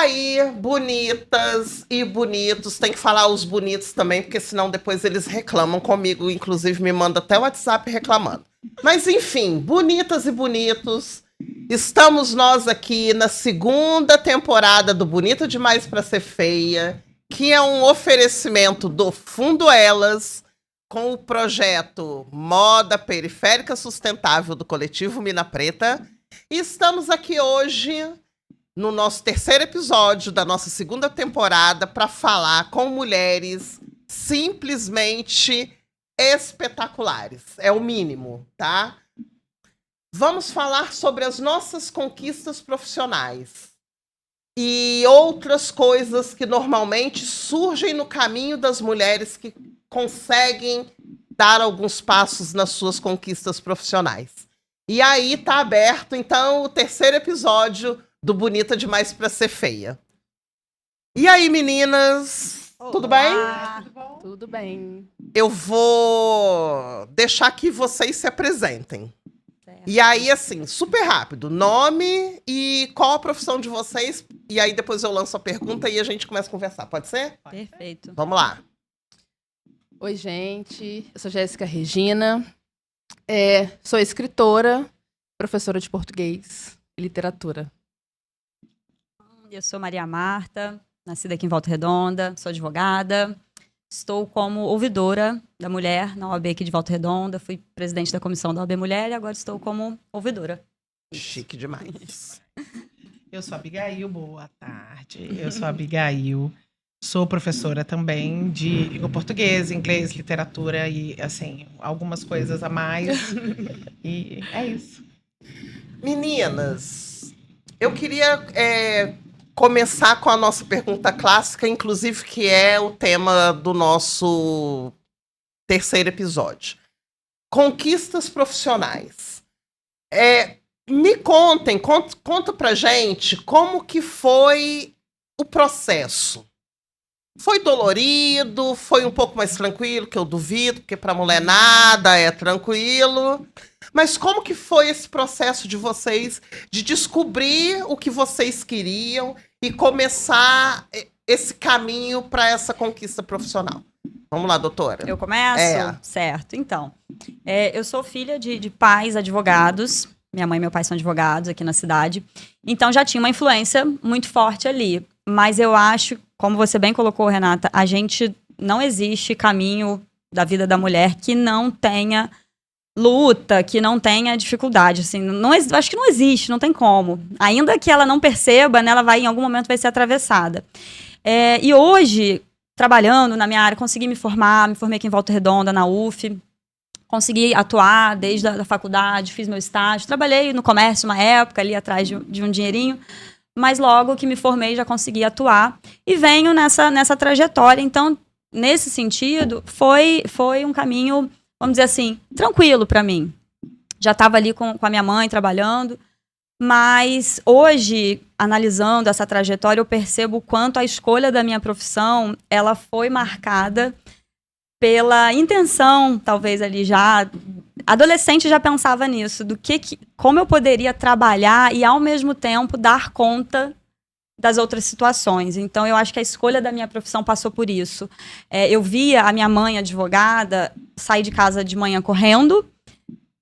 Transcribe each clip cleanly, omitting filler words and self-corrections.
aí, bonitas e bonitos, tem que falar os bonitos também, porque senão depois eles reclamam comigo, inclusive me manda até o WhatsApp reclamando. Mas enfim, bonitas e bonitos, estamos nós aqui na segunda temporada do Bonita Demais Pra Ser Feia, que é um oferecimento do Fundo Elas, com o projeto Moda Periférica Sustentável do Coletivo Mina Preta. E estamos aqui hoje no nosso terceiro episódio da nossa segunda temporada para falar com mulheres simplesmente espetaculares. É o mínimo, tá? Vamos falar sobre as nossas conquistas profissionais e outras coisas que normalmente surgem no caminho das mulheres que conseguem dar alguns passos nas suas conquistas profissionais. E aí tá aberto, então, o terceiro episódio do Bonita Demais Pra Ser Feia. E aí, meninas? Olá. Tudo bem? Tudo bom? Tudo bem. Eu vou deixar que vocês se apresentem. Certo. E aí, assim, super rápido. Nome e qual a profissão de vocês. E aí depois eu lanço a pergunta e a gente começa a conversar. Pode ser? Perfeito. Vamos lá. Oi, gente. Eu sou Jéssica Regina. Sou escritora, professora de português e literatura. Eu sou Maria Marta, nascida aqui em Volta Redonda, sou advogada. Estou como ouvidora da mulher na OAB aqui de Volta Redonda. Fui presidente da comissão da OAB Mulher e agora estou como ouvidora. Chique demais. Eu sou a Abigail, boa tarde. Eu sou a Abigail, sou professora também de língua portuguesa, inglês, literatura e, assim, algumas coisas a mais. E é isso. Meninas, eu queria começar com a nossa pergunta clássica, inclusive que é o tema do nosso terceiro episódio. Conquistas profissionais. Me contem, conta pra gente como que foi o processo. Foi dolorido? Foi um pouco mais tranquilo, que eu duvido, porque pra mulher nada é tranquilo. Mas como que foi esse processo de vocês de descobrir o que vocês queriam e começar esse caminho para essa conquista profissional? Vamos lá, doutora. Eu começo? Certo. Então, eu sou filha de pais advogados. Minha mãe e meu pai são advogados aqui na cidade. Então, já tinha uma influência muito forte ali. Mas eu acho, como você bem colocou, Renata, não existe caminho da vida da mulher que não tenha luta, que não tenha dificuldade, assim, acho que não existe, não tem como. Ainda que ela não perceba, né, ela em algum momento vai ser atravessada. E hoje, trabalhando na minha área, consegui me formei aqui em Volta Redonda, na UF, consegui atuar desde a faculdade, fiz meu estágio, trabalhei no comércio uma época, ali atrás de um dinheirinho, mas logo que me formei já consegui atuar e venho nessa trajetória. Então, nesse sentido, foi um caminho, vamos dizer assim, tranquilo para mim. Já estava ali com a minha mãe trabalhando, mas hoje, analisando essa trajetória, eu percebo o quanto a escolha da minha profissão, ela foi marcada pela intenção, talvez ali já, adolescente já pensava nisso, como eu poderia trabalhar e ao mesmo tempo dar conta das outras situações. Então, eu acho que a escolha da minha profissão passou por isso. Eu via a minha mãe, advogada, sair de casa de manhã correndo,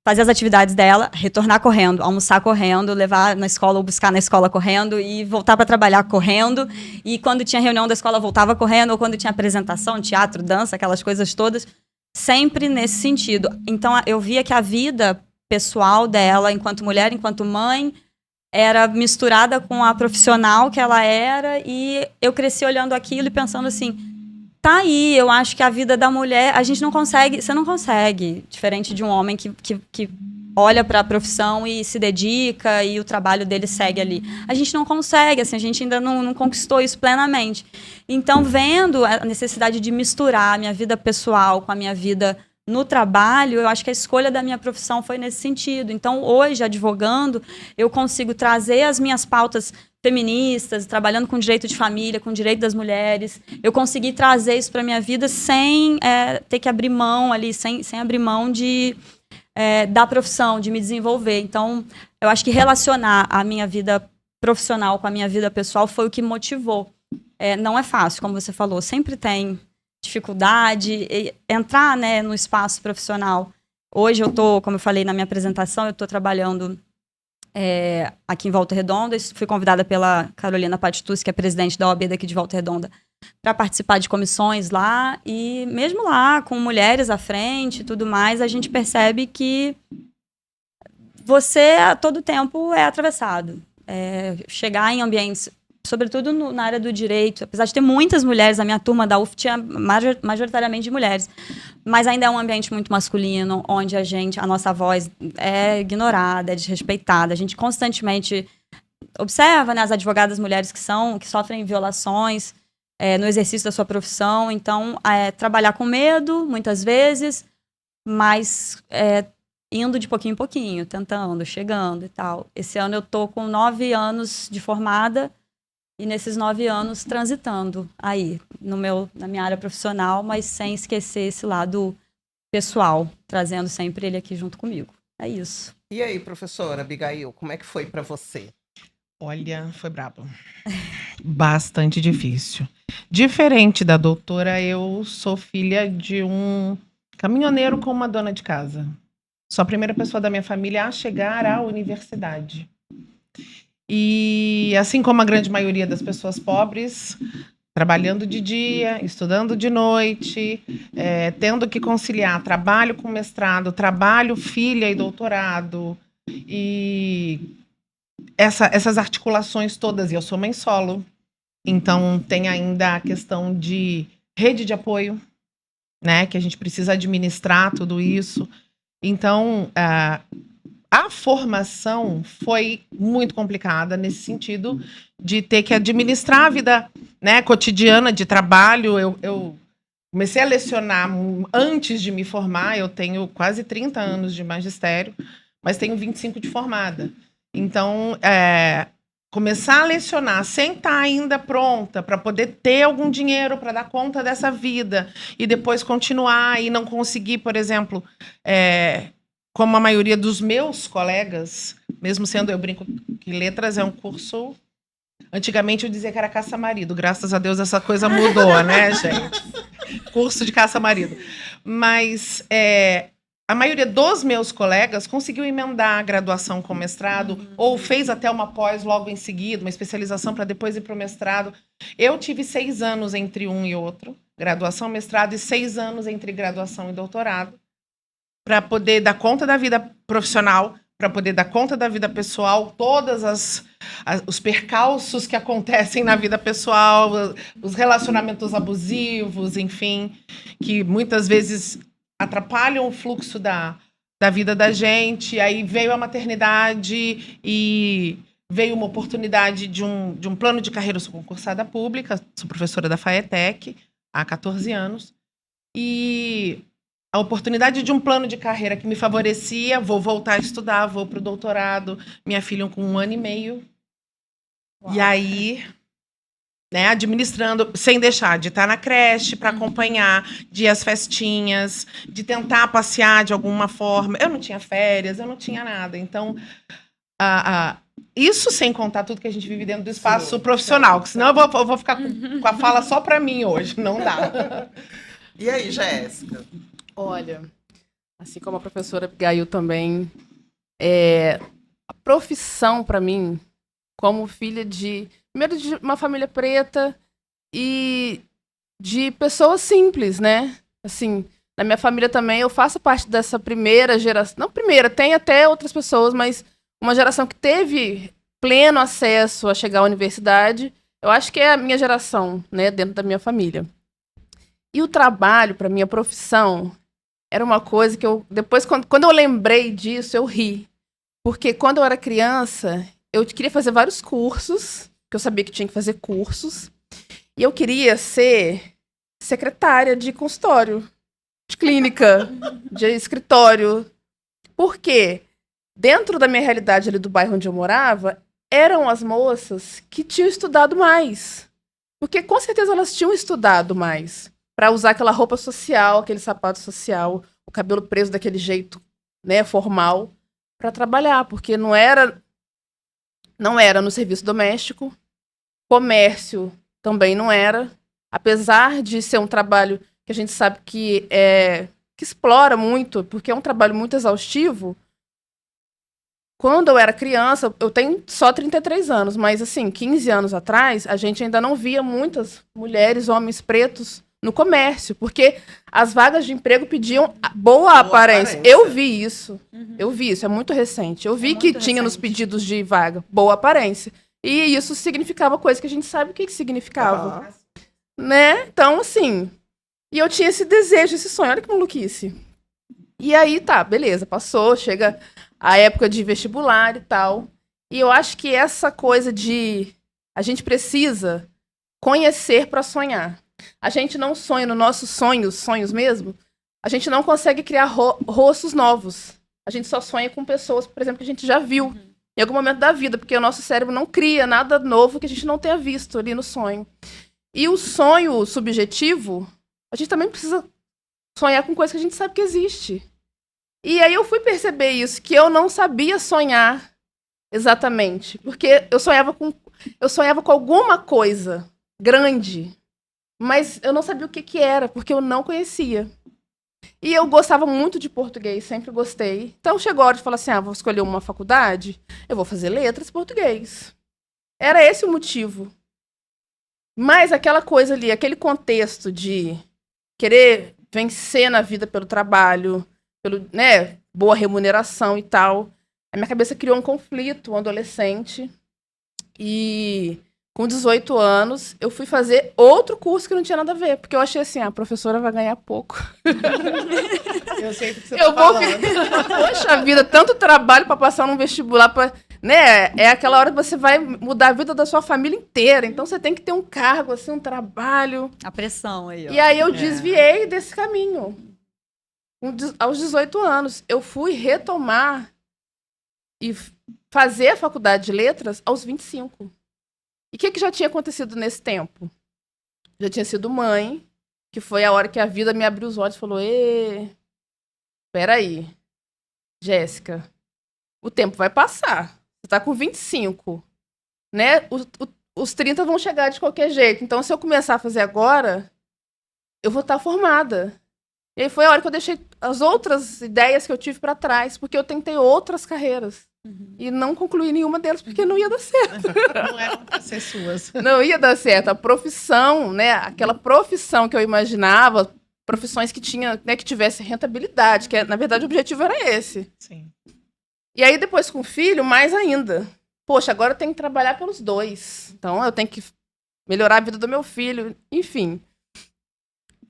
fazer as atividades dela, retornar correndo, almoçar correndo, levar na escola ou buscar na escola correndo e voltar para trabalhar correndo. E quando tinha reunião da escola, voltava correndo, ou quando tinha apresentação, teatro, dança, aquelas coisas todas, sempre nesse sentido. Então, eu via que a vida pessoal dela, enquanto mulher, enquanto mãe, era misturada com a profissional que ela era, e eu cresci olhando aquilo e pensando assim, tá aí, eu acho que a vida da mulher, a gente não consegue, você não consegue, diferente de um homem que olha para a profissão e se dedica e o trabalho dele segue ali. A gente não consegue, assim, a gente ainda não conquistou isso plenamente. Então, vendo a necessidade de misturar a minha vida pessoal com a minha vida no trabalho, eu acho que a escolha da minha profissão foi nesse sentido. Então, hoje, advogando, eu consigo trazer as minhas pautas feministas, trabalhando com direito de família, com direito das mulheres. Eu consegui trazer isso para a minha vida sem ter que abrir mão ali, sem abrir mão da profissão, de me desenvolver. Então, eu acho que relacionar a minha vida profissional com a minha vida pessoal foi o que motivou. Não é fácil, como você falou, sempre tem dificuldade. Entrar, né, no espaço profissional. Hoje eu tô, como eu falei na minha apresentação, eu tô trabalhando aqui em Volta Redonda. Fui convidada pela Carolina Patitus, que é presidente da OAB daqui de Volta Redonda, para participar de comissões lá. E mesmo lá, com mulheres à frente e tudo mais, a gente percebe que você, a todo tempo, é atravessado. Chegar em ambientes, sobretudo na área do direito, apesar de ter muitas mulheres, a minha turma da UF tinha majoritariamente de mulheres, mas ainda é um ambiente muito masculino, onde a nossa voz é ignorada, é desrespeitada. A gente constantemente observa, né, as advogadas mulheres que sofrem violações no exercício da sua profissão. Então, trabalhar com medo, muitas vezes, mas indo de pouquinho em pouquinho, tentando, chegando e tal. Esse ano eu tô com 9 anos de formada e nesses 9 anos transitando aí na minha área profissional, mas sem esquecer esse lado pessoal, trazendo sempre ele aqui junto comigo. É isso. E aí, professora Abigail, como é que foi para você? Olha, foi brabo. Bastante difícil. Diferente da doutora, eu sou filha de um caminhoneiro com uma dona de casa. Sou a primeira pessoa da minha família a chegar à universidade. E assim como a grande maioria das pessoas pobres, trabalhando de dia, estudando de noite, tendo que conciliar trabalho com mestrado, trabalho, filha e doutorado, e essas articulações todas. E eu sou mãe solo, então tem ainda a questão de rede de apoio, né, que a gente precisa administrar tudo isso. Então, a formação foi muito complicada nesse sentido de ter que administrar a vida, né, cotidiana de trabalho. Eu comecei a lecionar antes de me formar. Eu tenho quase 30 anos de magistério, mas tenho 25 de formada. Então, começar a lecionar sem estar ainda pronta para poder ter algum dinheiro para dar conta dessa vida e depois continuar e não conseguir, por exemplo, como a maioria dos meus colegas, mesmo sendo, eu brinco que letras é um curso. Antigamente eu dizia que era caça-marido, graças a Deus essa coisa mudou, né, gente? Curso de caça-marido. Mas a maioria dos meus colegas conseguiu emendar a graduação com mestrado, ou fez até uma pós logo em seguida, uma especialização para depois ir para o mestrado. Eu tive 6 anos entre um e outro, graduação, mestrado, e 6 anos entre graduação e doutorado, para poder dar conta da vida profissional, para poder dar conta da vida pessoal, todos os percalços que acontecem na vida pessoal, os relacionamentos abusivos, enfim, que muitas vezes atrapalham o fluxo da vida da gente. Aí veio a maternidade e veio uma oportunidade de um plano de carreira. Eu sou concursada pública, sou professora da FAETEC há 14 anos, e a oportunidade de um plano de carreira que me favorecia, vou voltar a estudar, vou para o doutorado, minha filha com 1 ano e meio. Uau. E aí, né, administrando, sem deixar de estar na creche para acompanhar, de ir às festinhas, de tentar passear de alguma forma. Eu não tinha férias, eu não tinha nada. Então, isso sem contar tudo que a gente vive dentro do espaço profissional, que senão eu vou ficar com a fala só para mim hoje, não dá. E aí, Jéssica? Olha, assim como a professora Abigail também, a profissão para mim, como filha primeiro de uma família preta e de pessoas simples, né? Assim, na minha família também eu faço parte dessa primeira geração, não primeira, tem até outras pessoas, mas uma geração que teve pleno acesso a chegar à universidade. Eu acho que é a minha geração, né, dentro da minha família. E o trabalho, para mim, a profissão, era uma coisa que depois, quando eu lembrei disso, eu ri. Porque quando eu era criança, eu queria fazer vários cursos, que eu sabia que tinha que fazer cursos, e eu queria ser secretária de consultório, de clínica, de escritório. Por quê? Dentro da minha realidade ali do bairro onde eu morava, eram as moças que tinham estudado mais. Porque com certeza elas tinham estudado mais, para usar aquela roupa social, aquele sapato social, o cabelo preso daquele jeito, né, formal, para trabalhar, porque não era não era no serviço doméstico, comércio também não era, apesar de ser um trabalho que a gente sabe que explora muito, porque é um trabalho muito exaustivo. Quando eu era criança, eu tenho só 33 anos, mas assim, 15 anos atrás, a gente ainda não via muitas mulheres, homens pretos no comércio, porque as vagas de emprego pediam boa aparência. Eu vi isso. É muito recente. Eu vi que tinha nos pedidos de vaga boa aparência. E isso significava coisa que a gente sabe o que significava. Né? Então, assim, e eu tinha esse desejo, esse sonho. Olha que maluquice. E aí, tá, beleza, passou, chega a época de vestibular e tal. E eu acho que essa coisa de a gente precisa conhecer para sonhar. A gente não sonha nos nossos sonhos mesmo. A gente não consegue criar rostos novos. A gente só sonha com pessoas, por exemplo, que a gente já viu em algum momento da vida, porque o nosso cérebro não cria nada novo que a gente não tenha visto ali no sonho. E o sonho subjetivo, a gente também precisa sonhar com coisas que a gente sabe que existe. E aí eu fui perceber isso, que eu não sabia sonhar exatamente. Porque eu sonhava com alguma coisa grande, mas eu não sabia o que era, porque eu não conhecia. E eu gostava muito de português, sempre gostei. Então chegou a hora de falar assim, vou escolher uma faculdade, eu vou fazer letras português. Era esse o motivo. Mas aquela coisa ali, aquele contexto de querer vencer na vida pelo trabalho, pelo, né, boa remuneração e tal. A minha cabeça criou um conflito, um adolescente. E com 18 anos, eu fui fazer outro curso que não tinha nada a ver. Porque eu achei assim, a professora vai ganhar pouco. Eu sei o que você tá falando. Poxa vida, tanto trabalho para passar num vestibular, né? É aquela hora que você vai mudar a vida da sua família inteira. Então você tem que ter um cargo, assim, um trabalho. A pressão aí, ó. E aí eu desviei desse caminho. Aos 18 anos, eu fui retomar e fazer a faculdade de letras aos 25. E o que já tinha acontecido nesse tempo? Já tinha sido mãe, que foi a hora que a vida me abriu os olhos e falou, peraí, Jéssica, o tempo vai passar. Você tá com 25, né? Os 30 vão chegar de qualquer jeito. Então, se eu começar a fazer agora, eu vou estar formada. E aí foi a hora que eu deixei as outras ideias que eu tive para trás, porque eu tentei outras carreiras. E não concluí nenhuma delas, porque não ia dar certo. Não eram para ser suas. Não ia dar certo. A profissão, né? Aquela profissão que eu imaginava, profissões que tinha, né, que tivesse rentabilidade, que na verdade o objetivo era esse. Sim. E aí depois com o filho, mais ainda. Poxa, agora eu tenho que trabalhar pelos dois. Então eu tenho que melhorar a vida do meu filho, enfim.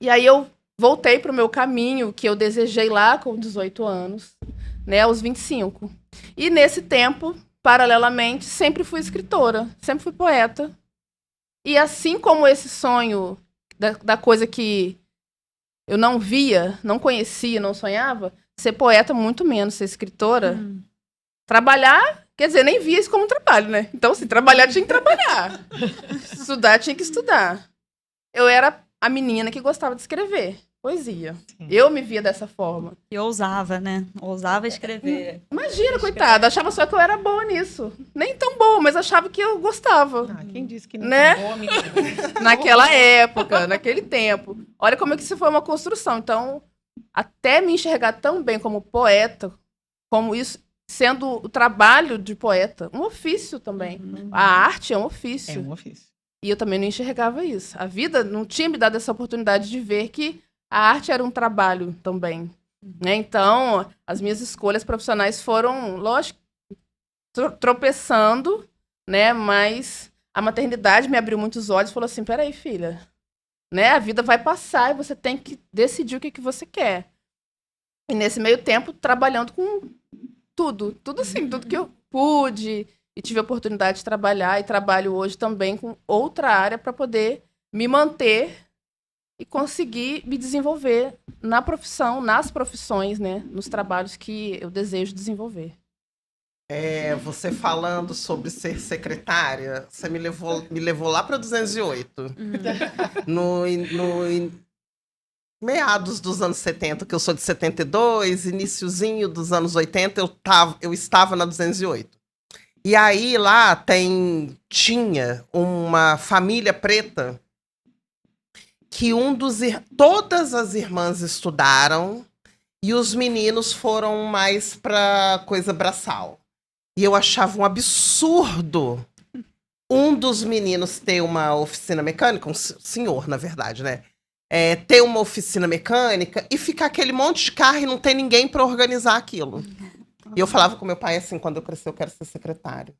E aí eu voltei para o meu caminho que eu desejei lá com 18 anos, né, aos 25. E nesse tempo, paralelamente, sempre fui escritora, sempre fui poeta. E assim como esse sonho da coisa que eu não via, não conhecia, não sonhava, ser poeta muito menos, ser escritora. Trabalhar, quer dizer, nem via isso como um trabalho, né? Então, assim, trabalhar tinha que trabalhar. Estudar tinha que estudar. Eu era a menina que gostava de escrever poesia. Sim. Eu me via dessa forma. E ousava, né? Ousava escrever. Imagina, coitada, achava só que eu era boa nisso. Nem tão boa, mas achava que eu gostava. Quem disse que não né? boa, menina? Naquela época, naquele tempo. Olha como é que isso foi uma construção. Então, até me enxergar tão bem como poeta, como isso sendo o trabalho de poeta, um ofício também. A arte é um ofício. É um ofício. E eu também não enxergava isso. A vida não tinha me dado essa oportunidade de ver que a arte era um trabalho também. Né? Então, as minhas escolhas profissionais foram, lógico, tropeçando, né? Mas a maternidade me abriu muitos olhos e falou assim, peraí, filha, né? A vida vai passar e você tem que decidir o que você quer. E nesse meio tempo, trabalhando com tudo assim, tudo que eu pude e tive a oportunidade de trabalhar e trabalho hoje também com outra área para poder me manter e conseguir me desenvolver na profissão, nas profissões, né, nos trabalhos que eu desejo desenvolver. Você falando sobre ser secretária, você me levou lá para 208. No meados dos anos 70, que eu sou de 72, iniciozinho dos anos 80, eu estava na 208. E aí lá tinha uma família preta que todas as irmãs estudaram e os meninos foram mais pra coisa braçal. E eu achava um absurdo um dos meninos ter uma oficina mecânica, um senhor, na verdade, né? Ter uma oficina mecânica e ficar aquele monte de carro e não ter ninguém pra organizar aquilo. E eu falava com meu pai assim, quando eu crescer eu quero ser secretário.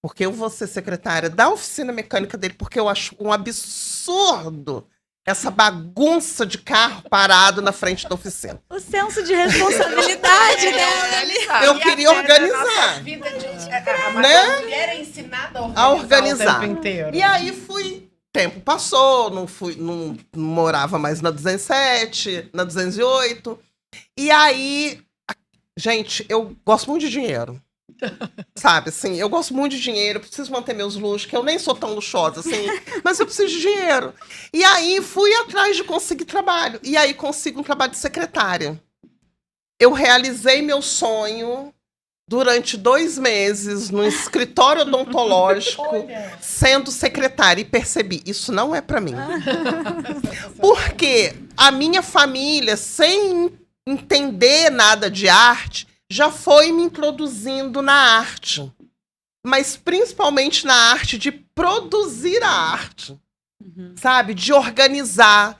Porque eu vou ser secretária da oficina mecânica dele, porque eu acho um absurdo essa bagunça de carro parado na frente da oficina. O senso de responsabilidade dela ali. Eu queria organizar. Né? A mulher é ensinada A organizar. o tempo inteiro. E aí tempo passou, não morava mais na 207, na 208. E aí, gente, eu gosto muito de dinheiro. Sabe, assim, eu gosto muito de dinheiro, preciso manter meus luxos, que eu nem sou tão luxuosa, assim, mas eu preciso de dinheiro. E aí, fui atrás de conseguir trabalho. E aí, consigo um trabalho de secretária. Eu realizei meu sonho durante 2 meses no escritório odontológico, sendo secretária. E percebi, isso não é pra mim. Porque a minha família, sem entender nada de arte, já foi me introduzindo na arte. Mas principalmente na arte de produzir a arte. Sabe? De organizar.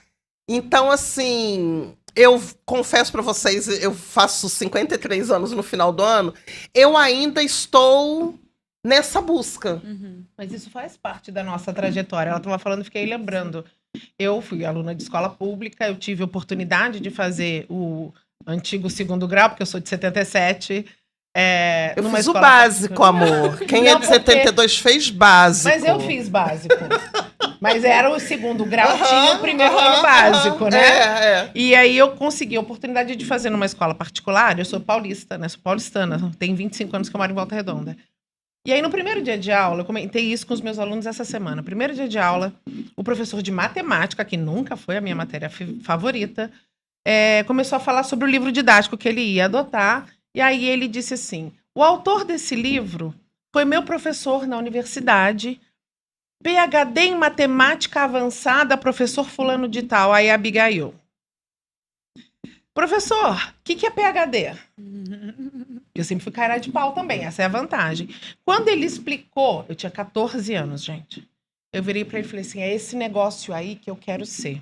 Então, assim, eu confesso pra vocês, eu faço 53 anos no final do ano, eu ainda estou nessa busca. Mas isso faz parte da nossa trajetória. Ela estava falando, fiquei lembrando. Eu fui aluna de escola pública, eu tive oportunidade de fazer o antigo 2º grau, porque eu sou de 77. Eu numa fiz o escola básico, pública. amor. Quem Não, é de 72 fez básico. Mas eu fiz básico. Mas era o 2º grau, tinha o 1º ano básico, né? E aí eu consegui a oportunidade de fazer numa escola particular. Eu sou paulista, né? Sou paulistana. Tem 25 anos que eu moro em Volta Redonda. E aí, no primeiro dia de aula, eu comentei isso com os meus alunos essa semana. Primeiro dia de aula, o professor de matemática, que nunca foi a minha matéria favorita, começou a falar sobre o livro didático que ele ia adotar. E aí ele disse assim, o autor desse livro foi meu professor na universidade, PhD em matemática avançada, professor fulano de tal, aí Abigail. Professor, o que é PhD? Eu sempre fui cara de pau também, essa é a vantagem. Quando ele explicou, eu tinha 14 anos, gente. Eu virei para ele e falei assim, é esse negócio aí que eu quero ser.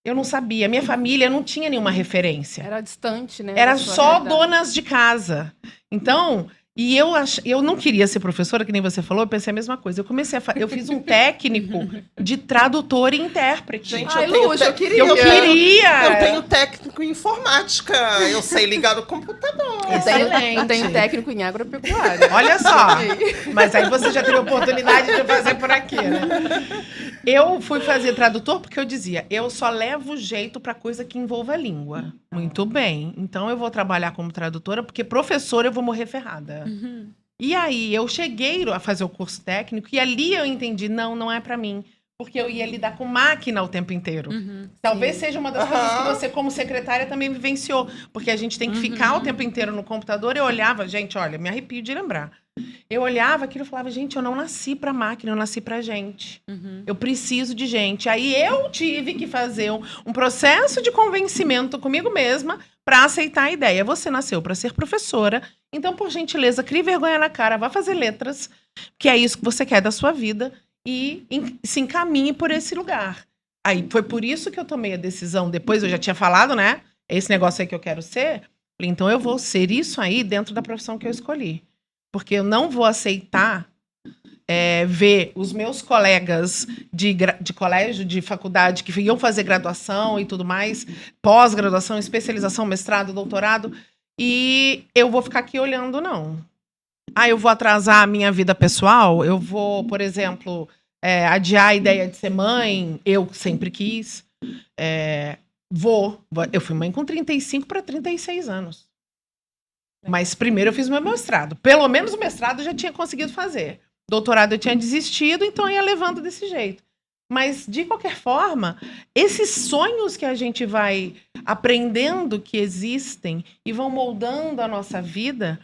Eu não sabia, minha família não tinha nenhuma referência. Era distante, né? Era só donas de casa. Então, e eu não queria ser professora, que nem você falou, eu pensei a mesma coisa. Eu fiz um técnico de tradutor e intérprete. Gente, Ai, Lúcia, eu queria. Eu queria. Eu tenho técnico em informática. Eu sei ligar no computador. Eu tenho técnico em agropecuária. Olha só. Mas aí você já teve a oportunidade de fazer por aqui, né? Eu fui fazer tradutor porque eu dizia, eu só levo jeito para coisa que envolva a língua. Muito bem. Então eu vou trabalhar como tradutora, porque professora eu vou morrer ferrada. E aí eu cheguei a fazer o curso técnico e ali eu entendi, não é para mim. Porque eu ia lidar com máquina o tempo inteiro. Talvez seja uma das coisas que você, como secretária, também vivenciou. Porque a gente tem que ficar o tempo inteiro no computador. Eu olhava, gente, olha, me arrepio de lembrar. Eu olhava aquilo e falava, gente, eu não nasci pra máquina, eu nasci pra gente. Eu preciso de gente. Aí eu tive que fazer um processo de convencimento comigo mesma para aceitar a ideia. Você nasceu para ser professora, então, por gentileza, crie vergonha na cara, vá fazer letras, que é isso que você quer da sua vida, e se encaminhe por esse lugar. Aí foi por isso que eu tomei a decisão, depois eu já tinha falado, né? Esse negócio aí que eu quero ser. Falei, então eu vou ser isso aí dentro da profissão que eu escolhi. Porque eu não vou aceitar ver os meus colegas de colégio, de faculdade, que iam fazer graduação e tudo mais, pós-graduação, especialização, mestrado, doutorado, e eu vou ficar aqui olhando, não. Eu vou atrasar a minha vida pessoal, eu vou, por exemplo, adiar a ideia de ser mãe, eu sempre quis. Eu fui mãe com 35 para 36 anos. Mas primeiro eu fiz meu mestrado. Pelo menos o mestrado eu já tinha conseguido fazer. Doutorado eu tinha desistido, então eu ia levando desse jeito. Mas, de qualquer forma, esses sonhos que a gente vai aprendendo que existem e vão moldando a nossa vida,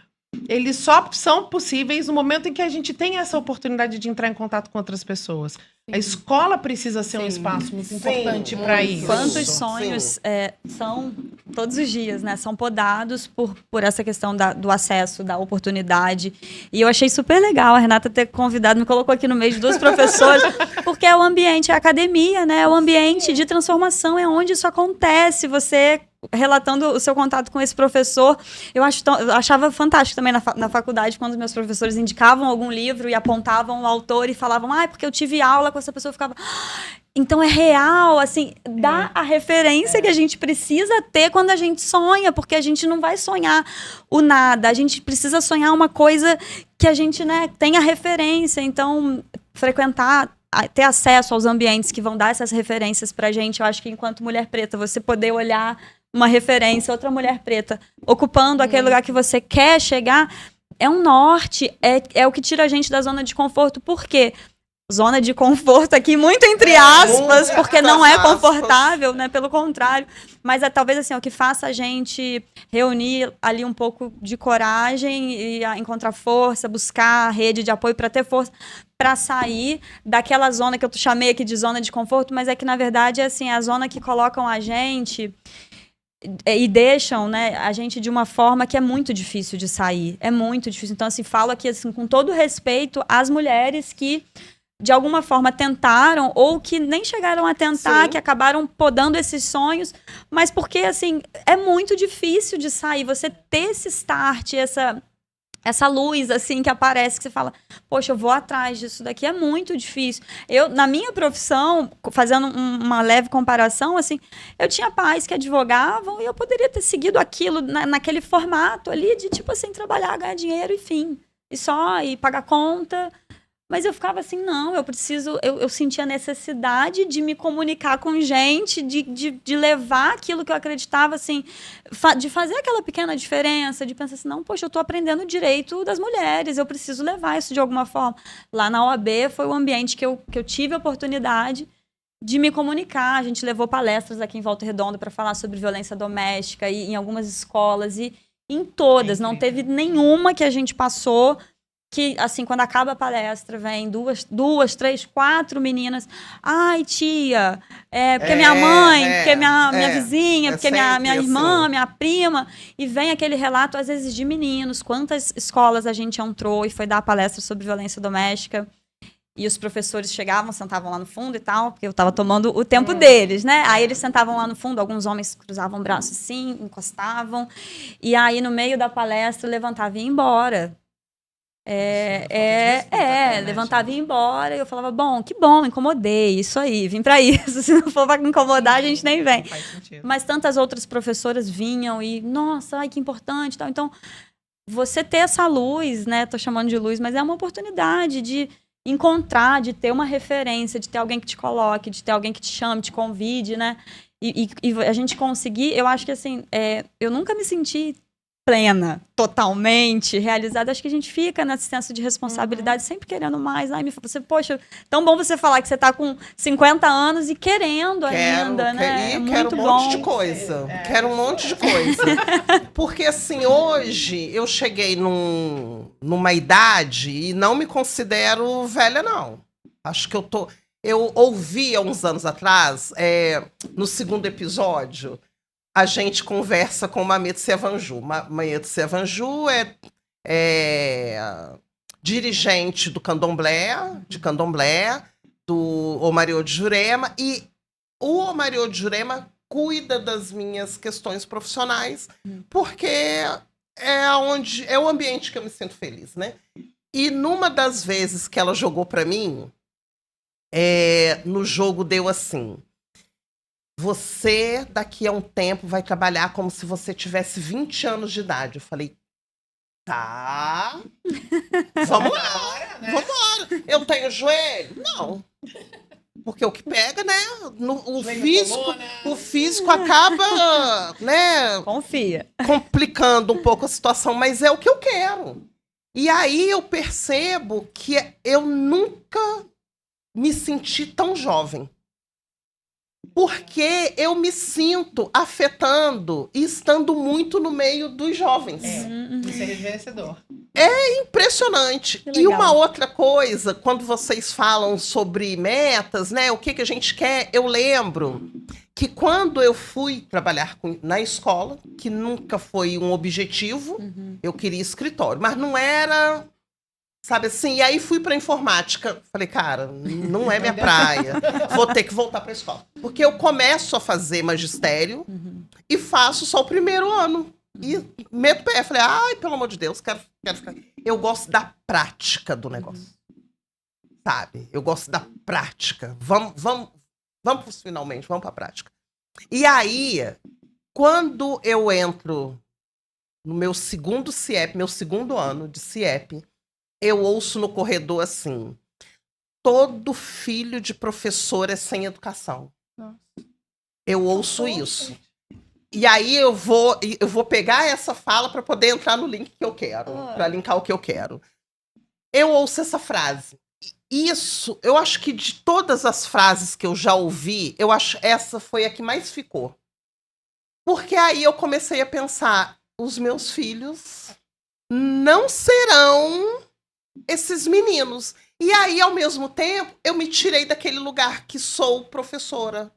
eles só são possíveis no momento em que a gente tem essa oportunidade de entrar em contato com outras pessoas. A escola precisa ser um Sim. espaço muito Sim, importante para muito. isso. Quantos sonhos são, todos os dias, né? São podados por essa questão do acesso, da oportunidade. E eu achei super legal a Renata ter convidado, me colocou aqui no meio de duas professoras, porque é o ambiente, é a academia, né? É o ambiente de transformação, é onde isso acontece. Você relatando o seu contato com esse professor, eu achava fantástico também na faculdade, quando os meus professores indicavam algum livro e apontavam o autor e falavam, porque eu tive aula com essa pessoa, eu ficava... Então é real, assim, dá a referência que a gente precisa ter quando a gente sonha, porque a gente não vai sonhar o nada, a gente precisa sonhar uma coisa que a gente, né, tenha referência. Então, frequentar, ter acesso aos ambientes que vão dar essas referências pra gente, eu acho que enquanto mulher preta, você poder olhar uma referência, outra mulher preta, ocupando aquele lugar que você quer chegar, é um norte, é o que tira a gente da zona de conforto. Por quê? Zona de conforto aqui, muito entre aspas, porque não é confortável, né? Pelo contrário. Mas é talvez assim, o que faça a gente reunir ali um pouco de coragem e encontrar força, buscar rede de apoio para ter força para sair daquela zona que eu chamei aqui de zona de conforto, mas é que na verdade é assim, a zona que colocam a gente e deixam, né, a gente de uma forma que é muito difícil de sair. É muito difícil. Então, assim, falo aqui assim, com todo respeito às mulheres que de alguma forma tentaram ou que nem chegaram a tentar, Sim. que acabaram podando esses sonhos, mas porque, assim, é muito difícil de sair. Você ter esse start, essa luz, assim, que aparece, que você fala, poxa, eu vou atrás disso daqui, é muito difícil. Eu, na minha profissão, fazendo uma leve comparação, assim, eu tinha pais que advogavam e eu poderia ter seguido aquilo naquele formato ali de, tipo assim, trabalhar, ganhar dinheiro e fim. E pagar conta. Mas eu ficava assim, não, eu preciso... Eu sentia a necessidade de me comunicar com gente, de levar aquilo que eu acreditava, assim, de fazer aquela pequena diferença, de pensar assim, não, poxa, eu estou aprendendo o direito das mulheres, eu preciso levar isso de alguma forma. Lá na OAB foi o ambiente que eu tive a oportunidade de me comunicar. A gente levou palestras aqui em Volta Redonda para falar sobre violência doméstica e em algumas escolas e em todas. Não teve nenhuma que a gente passou que, assim, quando acaba a palestra, vem duas, três, 4 meninas. Ai, tia, porque minha mãe, porque minha vizinha, porque minha irmã, assim. minha prima. E vem aquele relato, às vezes, de meninos. Quantas escolas a gente entrou e foi dar palestra sobre violência doméstica. E os professores chegavam, sentavam lá no fundo e tal, porque eu estava tomando o tempo deles, né? Aí eles sentavam lá no fundo, alguns homens cruzavam o braço assim, encostavam. E aí, no meio da palestra, levantavam e ia embora. Levantava e ia embora. E eu falava, bom, que bom, incomodei, isso aí, vim pra isso. Se não for pra incomodar, a gente nem vem. Mas tantas outras professoras vinham e, nossa, ai, que importante e tal. Então, você ter essa luz, né? Tô chamando de luz, mas é uma oportunidade de encontrar, de ter uma referência, de ter alguém que te coloque, de ter alguém que te chame, te convide, né? E a gente conseguir, eu acho que assim, eu nunca me senti plena, totalmente realizada. Acho que a gente fica nesse senso de responsabilidade, sempre querendo mais. Ai, você, poxa, tão bom você falar que você tá com 50 anos e querendo ainda, né? E quero um monte de coisa. Quero um monte de coisa. Porque, assim, hoje eu cheguei numa idade e não me considero velha, não. Acho que eu ouvi há uns anos atrás, no segundo episódio, a gente conversa com Mameto Sevanju. Mameto Sevanju é dirigente do Candomblé, do Omariô de Jurema, e o Omariô de Jurema cuida das minhas questões profissionais, porque é o ambiente que eu me sinto feliz, né? E numa das vezes que ela jogou para mim, no jogo deu assim: você, daqui a um tempo, vai trabalhar como se você tivesse 20 anos de idade. Eu falei, tá. Vamos lá. Vambora. Eu tenho joelho? Não. Porque o que pega, né? O físico acaba, né? Confia. Complicando um pouco a situação, mas é o que eu quero. E aí eu percebo que eu nunca me senti tão jovem. Porque eu me sinto afetando e estando muito no meio dos jovens. Isso é rejuvenescedor. Impressionante. Que E legal. uma outra coisa, quando vocês falam sobre metas, né? O que, que a gente quer, eu lembro que quando eu fui trabalhar na escola, que nunca foi um objetivo, eu queria escritório, mas não era, sabe assim, e aí fui para informática. Falei, cara, não é minha praia. Vou ter que voltar para a escola. Porque eu começo a fazer magistério e faço só o primeiro ano. E meto o pé. Falei, ai, pelo amor de Deus, quero ficar. Eu gosto da prática do negócio. Sabe? Eu gosto da prática. Vamos pros finalmente, vamos pra prática. E aí, quando eu entro no meu segundo CIEP, meu segundo ano de CIEP, eu ouço no corredor assim: todo filho de professor é sem educação. Nossa. Eu ouço isso. E aí eu vou pegar essa fala para poder entrar no link que eu quero, para linkar o que eu quero. Eu ouço essa frase. Isso, eu acho que de todas as frases que eu já ouvi, eu acho essa foi a que mais ficou. Porque aí eu comecei a pensar, os meus filhos não serão esses meninos. E aí, ao mesmo tempo, eu me tirei daquele lugar que sou professora.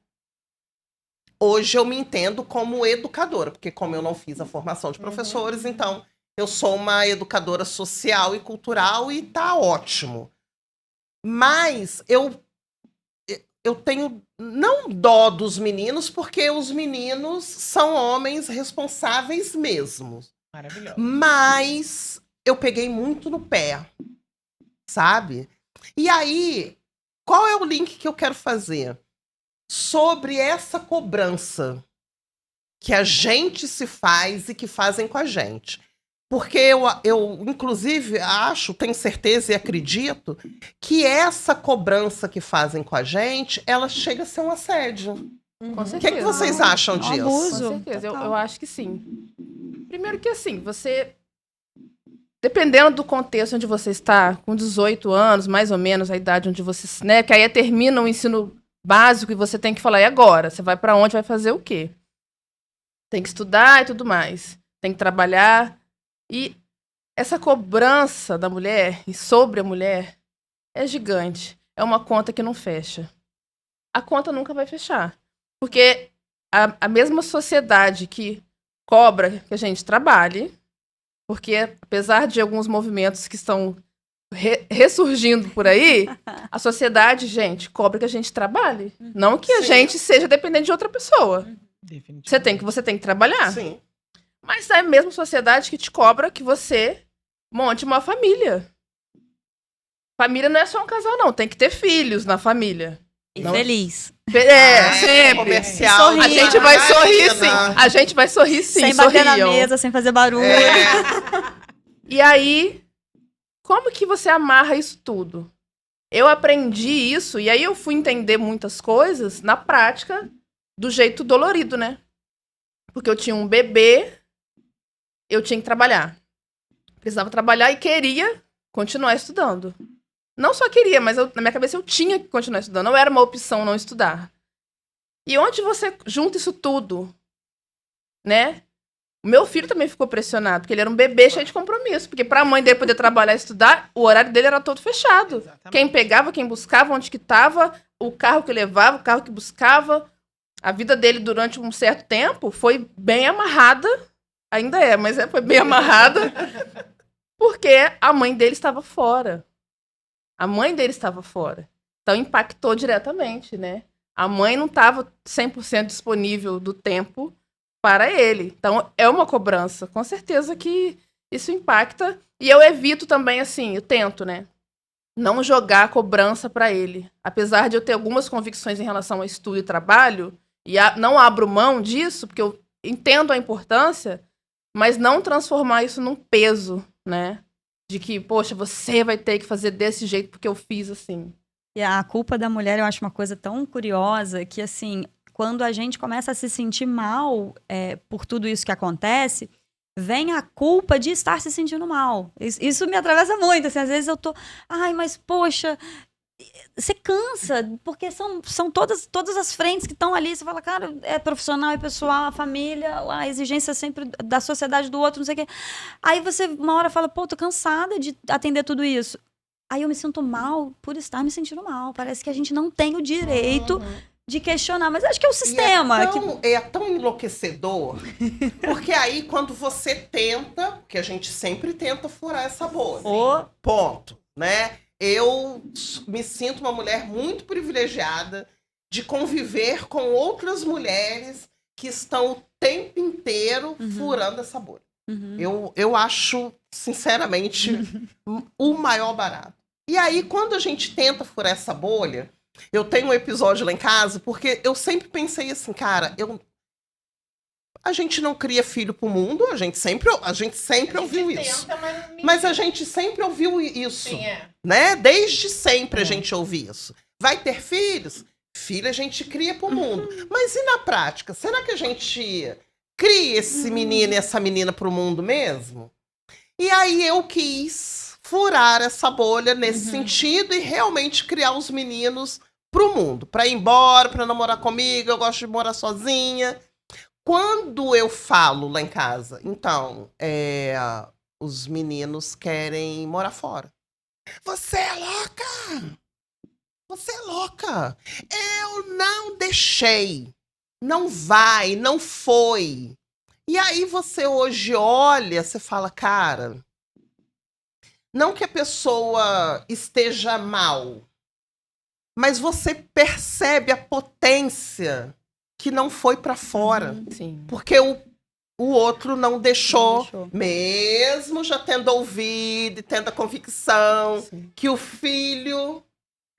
Hoje eu me entendo como educadora, porque como eu não fiz a formação de professores, então eu sou uma educadora social e cultural e tá ótimo. Mas eu tenho não dó dos meninos, porque os meninos são homens responsáveis mesmo. Maravilhoso. Mas eu peguei muito no pé, sabe? E aí, qual é o link que eu quero fazer? Sobre essa cobrança que a gente se faz e que fazem com a gente. Porque eu inclusive, acho, tenho certeza e acredito que essa cobrança que fazem com a gente, ela chega a ser um assédio. Com O certeza. que vocês acham disso? abuso. Com certeza, eu Total. acho que sim. Primeiro que assim, você... Dependendo do contexto onde você está, com 18 anos, mais ou menos, a idade onde você... Né, que aí termina o ensino básico e você tem que falar, e agora? Você vai pra onde? Vai fazer o quê? Tem que estudar e tudo mais. Tem que trabalhar. E essa cobrança da mulher e sobre a mulher é gigante. É uma conta que não fecha. A conta nunca vai fechar. Porque a mesma sociedade que cobra que a gente trabalhe, porque apesar de alguns movimentos que estão ressurgindo por aí, a sociedade, gente, cobra que a gente trabalhe. Não que a Sim. gente seja dependente de outra pessoa. Definitivamente. Você tem que trabalhar. Sim. Mas é a mesma sociedade que te cobra que você monte uma família. Família não é só um casal, não. Tem que ter filhos na família. E Não. feliz. Sempre. Comercial. E A sorrir. gente vai sorrir, sim. Margarina. A gente vai sorrir, sim. sem bater na sorriam. mesa, sem fazer barulho. É. E aí, como que você amarra isso tudo? Eu aprendi isso, e aí eu fui entender muitas coisas na prática do jeito dolorido, né? Porque eu tinha um bebê, eu tinha que trabalhar. Precisava trabalhar e queria continuar estudando. Não só queria, mas na minha cabeça eu tinha que continuar estudando. Não era uma opção não estudar. E onde você junta isso tudo, né? O meu filho também ficou pressionado, porque ele era um bebê cheio de compromisso. Porque pra mãe dele poder trabalhar e estudar, o horário dele era todo fechado. Exatamente. Quem pegava, quem buscava, onde que tava, o carro que levava, o carro que buscava. A vida dele durante um certo tempo foi bem amarrada. Ainda é, mas foi bem amarrada. Porque a mãe dele estava fora. A mãe dele estava fora. Então impactou diretamente, né? A mãe não estava 100% disponível do tempo para ele. Então é uma cobrança. Com certeza que isso impacta. E eu evito também, assim, eu tento, né? Não jogar a cobrança para ele. Apesar de eu ter algumas convicções em relação ao estudo e trabalho, e não abro mão disso, porque eu entendo a importância, mas não transformar isso num peso, né? De que, poxa, você vai ter que fazer desse jeito porque eu fiz assim. E a culpa da mulher, eu acho uma coisa tão curiosa que, assim, quando a gente começa a se sentir mal por tudo isso que acontece, vem a culpa de estar se sentindo mal. Isso me atravessa muito, assim, às vezes eu tô, ai, mas poxa, você cansa, porque são todas as frentes que estão ali. Você fala, cara, é profissional, é pessoal, a família, a exigência sempre da sociedade do outro, não sei o quê. Aí você, uma hora, fala, pô, tô cansada de atender tudo isso. Aí eu me sinto mal por estar me sentindo mal. Parece que a gente não tem o direito de questionar. Mas acho que é o sistema. É tão enlouquecedor, porque aí quando você tenta, porque a gente sempre tenta furar essa bolha. Ponto, né? Eu me sinto uma mulher muito privilegiada de conviver com outras mulheres que estão o tempo inteiro furando essa bolha. Eu acho, sinceramente, o maior barato. E aí, quando a gente tenta furar essa bolha, eu tenho um episódio lá em casa, porque eu sempre pensei assim, cara, a gente não cria filho pro mundo, a gente sempre ouviu isso. Mas a gente sempre ouviu isso, Sim, né? Desde sempre a gente ouve isso. Vai ter filhos? Filho a gente cria pro mundo. Mas e na prática? Será que a gente cria esse menino e essa menina pro mundo mesmo? E aí eu quis furar essa bolha nesse sentido e realmente criar os meninos pro mundo. Pra ir embora, pra namorar comigo, eu gosto de morar sozinha. Quando eu falo lá em casa, então, os meninos querem morar fora. Você é louca! Você é louca! Eu não deixei. Não vai, não foi. E aí você hoje olha, você fala, cara, não que a pessoa esteja mal, mas você percebe a potência que não foi pra fora. Sim. Porque o outro não deixou, mesmo já tendo ouvido e tendo a convicção que o filho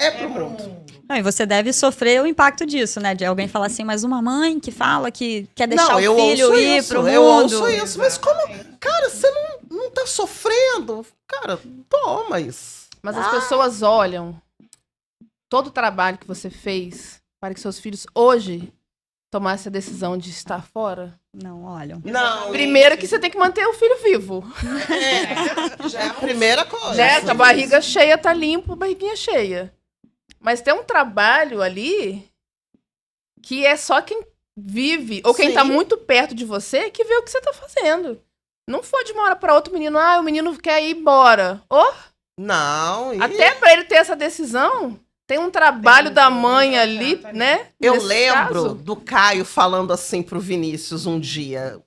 é pro mundo. Não, e você deve sofrer o impacto disso, né? De alguém falar assim, mas uma mãe que fala que quer deixar o filho ir pro mundo. Eu ouço isso, mas como... Cara, você não tá sofrendo? Cara, toma isso. Mas as pessoas olham todo o trabalho que você fez para que seus filhos hoje tomassem a decisão de estar fora. Não, olham. Não. Primeiro que você tem que manter o filho vivo. Já é a primeira coisa. Já a barriga cheia tá limpo, barriguinha cheia. Mas tem um trabalho ali que é só quem vive, ou quem tá muito perto de você, que vê o que você tá fazendo. Não foi de uma hora pra outra o menino, o menino quer ir embora. Não. Até pra ele ter essa decisão, tem um trabalho da mãe ali, né? Eu nesse lembro caso. do Caio falando assim pro Vinícius um dia.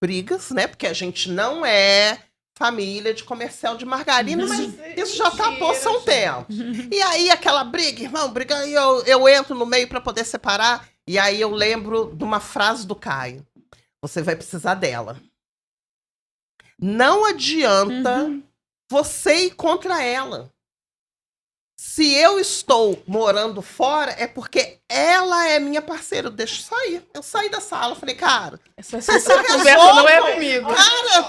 Brigas, né? Porque a gente não é família de comercial de margarina, mas isso já tá posto há um tempo. E aí aquela briga, irmão, briga, aí eu entro no meio pra poder separar. E aí eu lembro de uma frase do Caio. Você vai precisar dela. Não adianta você ir contra ela. Se eu estou morando fora, é porque ela é minha parceira. Eu deixo sair. Eu saí da sala, falei, cara... Essa conversa não é comigo. Cara,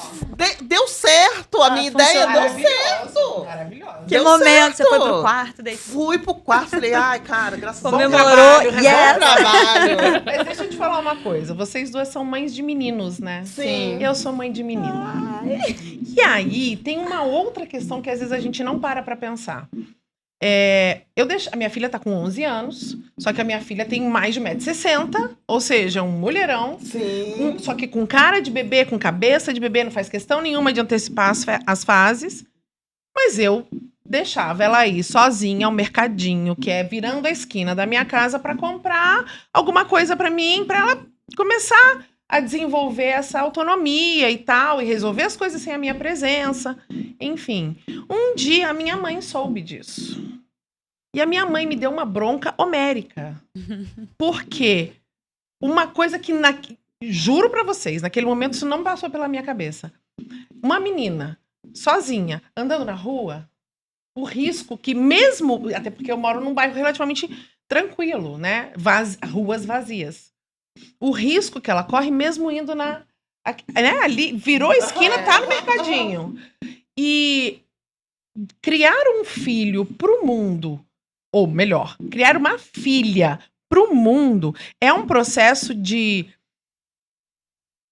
deu certo. A minha ideia deu certo. Maravilhoso. Que momento? Você foi pro quarto? Fui pro quarto, falei, ai, cara, graças a Deus. Comemorou, Bom trabalho. Mas deixa eu te falar uma coisa. Vocês duas são mães de meninos, né? Sim. Eu sou mãe de menina. E aí, tem uma outra questão que às vezes a gente não para pra pensar. A minha filha tá com 11 anos, só que a minha filha tem mais de 1,60 m, ou seja, um mulherão. Sim. Só que com cara de bebê, com cabeça de bebê, não faz questão nenhuma de antecipar as fases. Mas eu deixava ela ir sozinha ao mercadinho, que é virando a esquina da minha casa, para comprar alguma coisa para mim, para ela começar a desenvolver essa autonomia e tal, e resolver as coisas sem a minha presença. Enfim, um dia a minha mãe soube disso. E a minha mãe me deu uma bronca homérica. Porque uma coisa que, juro pra vocês, naquele momento isso não passou pela minha cabeça. Uma menina, sozinha, andando na rua, o risco que mesmo... Até porque eu moro num bairro relativamente tranquilo, né? Ruas vazias. O risco que ela corre mesmo indo né? Ali, virou a esquina, tá no mercadinho. E criar um filho pro mundo, ou melhor, criar uma filha pro mundo é um processo de